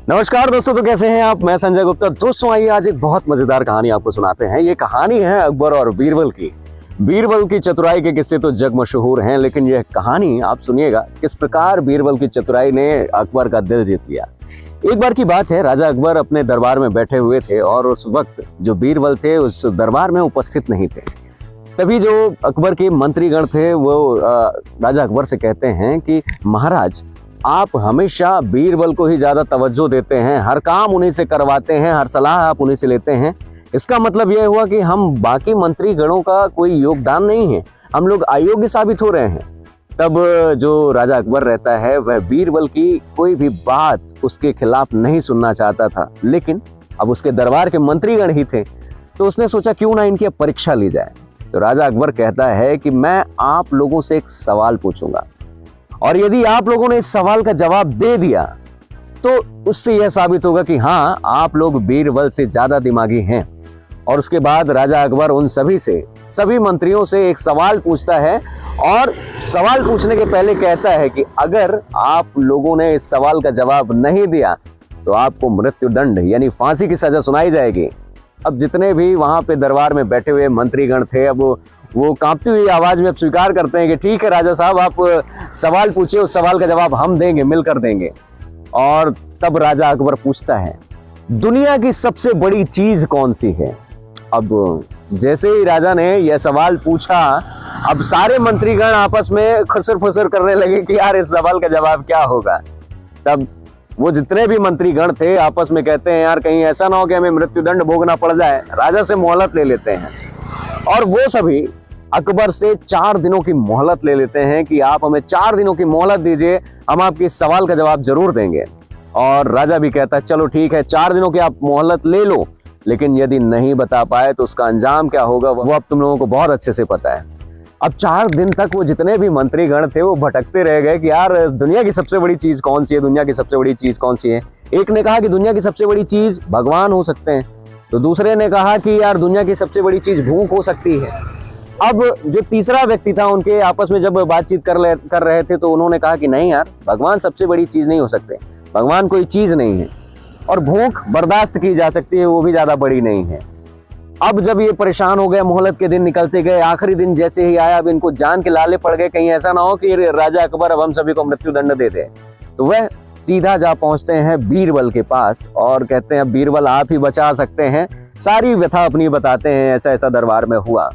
नमस्कार दोस्तों, तो कैसे हैं आप। मैं संजय गुप्ता। दोस्तों आइए आज एक बहुत मजेदार कहानी आपको सुनाते हैं। ये कहानी है अकबर और बीरबल की। बीरबल की चतुराई के किस्से तो जग मशहूर हैं, लेकिन यह कहानी आप सुनिएगा किस प्रकार बीरबल की चतुराई ने अकबर का दिल जीत लिया। एक बार की बात है, राजा अकबर अपने दरबार में बैठे हुए थे और उस वक्त जो बीरबल थे उस दरबार में उपस्थित नहीं थे। तभी जो अकबर के मंत्रीगण थे वो राजा अकबर से कहते हैं कि महाराज, आप हमेशा बीरबल को ही ज्यादा तवज्जो देते हैं, हर काम उन्हीं से करवाते हैं, हर सलाह आप उन्हीं से लेते हैं। इसका मतलब यह हुआ कि हम बाकी मंत्रीगणों का कोई योगदान नहीं है, हम लोग अयोग्य साबित हो रहे हैं। तब जो राजा अकबर रहता है वह बीरबल की कोई भी बात उसके खिलाफ नहीं सुनना चाहता था, लेकिन अब उसके दरबार के मंत्रीगण ही थे तो उसने सोचा क्यों ना इनकी अब परीक्षा ली जाए। तो राजा अकबर कहता है कि मैं आप लोगों से एक सवाल पूछूंगा और यदि आप लोगों ने इस सवाल का जवाब दे दिया तो उससे यह साबित होगा कि हाँ, आप लोग बीरबल से ज्यादा दिमागी हैं। और उसके बाद राजा अकबर उन सभी मंत्रियों से एक सवाल पूछता है और सवाल पूछने के पहले कहता है कि अगर आप लोगों ने इस सवाल का जवाब नहीं दिया तो आपको मृत्युदंड यानी फांसी की सजा सुनाई जाएगी। अब जितने भी वहां पे दरबार में बैठे हुए मंत्रीगण थे, अब वो कांपती हुई आवाज में अब स्वीकार करते हैं कि ठीक है राजा साहब, आप सवाल पूछिए, उस सवाल का जवाब हम देंगे, मिलकर देंगे। और तब राजा अकबर पूछता है, दुनिया की सबसे बड़ी चीज कौन सी है। अब जैसे ही राजा ने यह सवाल पूछा, अब सारे मंत्रीगण आपस में खुसर फुसर करने लगे कि यार इस सवाल का जवाब क्या होगा। तब वो जितने भी मंत्रीगण थे आपस में कहते हैं, यार कहीं ऐसा ना हो कि हमें मृत्युदंड भोगना पड़ जाए, राजा से मोहलत ले लेते हैं। और वो सभी अकबर से 4 दिनों की मोहलत ले लेते हैं कि आप हमें 4 दिनों की मोहलत दीजिए, हम आपके इस सवाल का जवाब जरूर देंगे। और राजा भी कहता है चलो ठीक है, 4 दिनों की आप मोहलत ले लो, लेकिन यदि नहीं बता पाए तो उसका अंजाम क्या होगा वो अब तुम लोगों को बहुत अच्छे से पता है। अब 4 दिन तक वो जितने भी मंत्रीगण थे वो भटकते रह गए कि यार दुनिया की सबसे बड़ी चीज कौन सी है, दुनिया की सबसे बड़ी चीज कौन सी है। एक ने कहा कि दुनिया की सबसे बड़ी चीज भगवान हो सकते हैं, तो दूसरे ने कहा कि यार दुनिया की सबसे बड़ी चीज भूख हो सकती है। अब जो तीसरा व्यक्ति था, उनके आपस में जब बातचीत कर रहे थे तो उन्होंने कहा कि नहीं यार, भगवान सबसे बड़ी चीज नहीं हो सकते, भगवान कोई चीज नहीं है, और भूख बर्दाश्त की जा सकती है, वो भी ज्यादा बड़ी नहीं है। अब जब ये परेशान हो गए, मोहलत के दिन निकलते गए, आखिरी दिन जैसे ही आया, अब इनको जान के लाले पड़ गए, कहीं ऐसा ना हो कि राजा अकबर अब हम सभी को मृत्युदंड दे दे। तो वह सीधा जा पहुंचते हैं बीरबल के पास और कहते हैं बीरबल आप ही बचा सकते हैं, सारी व्यथा अपनी बताते हैं, ऐसा ऐसा दरबार में हुआ।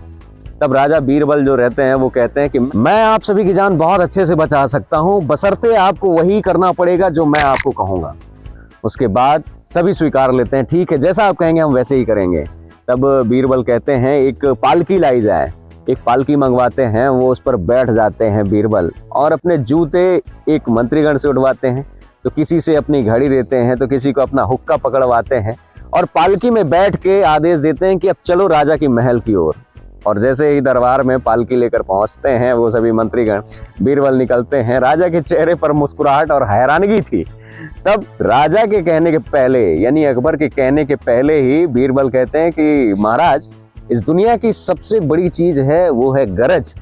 तब राजा बीरबल जो रहते हैं वो कहते हैं कि मैं आप सभी की जान बहुत अच्छे से बचा सकता हूं, बशर्ते आपको वही करना पड़ेगा जो मैं आपको कहूंगा। उसके बाद सभी स्वीकार लेते हैं, ठीक है जैसा आप कहेंगे हम वैसे ही करेंगे। तब बीरबल कहते हैं एक पालकी लाई जाए, एक पालकी मंगवाते हैं, वो उस पर बैठ जाते हैं बीरबल और अपने जूते एक मंत्रीगण से उठवाते हैं, तो किसी से अपनी घड़ी देते हैं, तो किसी को अपना हुक्का पकड़वाते हैं और पालकी में बैठ के आदेश देते हैं कि अब चलो राजा की महल की ओर। और जैसे ही दरबार में पालकी लेकर पहुंचते हैं वो सभी मंत्रीगण, बीरबल निकलते हैं, राजा के चेहरे पर मुस्कुराहट और हैरानगी थी। तब राजा के कहने के पहले यानी अकबर के कहने के पहले ही बीरबल कहते हैं कि महाराज, इस दुनिया की सबसे बड़ी चीज है वो है गरज।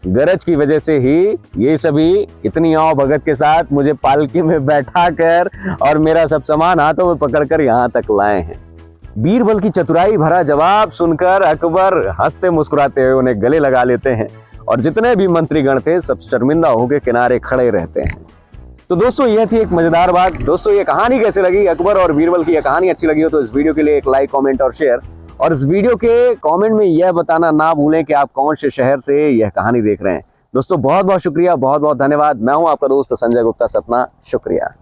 गरज की वजह से ही ये सभी इतनी आओ भगत के साथ मुझे पालकी में बैठा कर और मेरा सब सामान हाथों में पकड़कर यहाँ तक लाए हैं। बीरबल की चतुराई भरा जवाब सुनकर अकबर हंसते मुस्कुराते हुए उन्हें गले लगा लेते हैं और जितने भी मंत्रीगण थे सब शर्मिंदा होकर किनारे खड़े रहते हैं। तो दोस्तों यह थी एक मजेदार बात। दोस्तों ये कहानी कैसी लगी, अकबर और बीरबल की यह कहानी अच्छी लगी हो तो इस वीडियो के लिए एक लाइक, कमेंट और शेयर, और इस वीडियो के कमेंट में यह बताना ना भूलें कि आप कौन से शहर से यह कहानी देख रहे हैं। दोस्तों बहुत बहुत शुक्रिया, बहुत बहुत धन्यवाद। मैं हूं आपका दोस्त संजय गुप्ता सतना। शुक्रिया।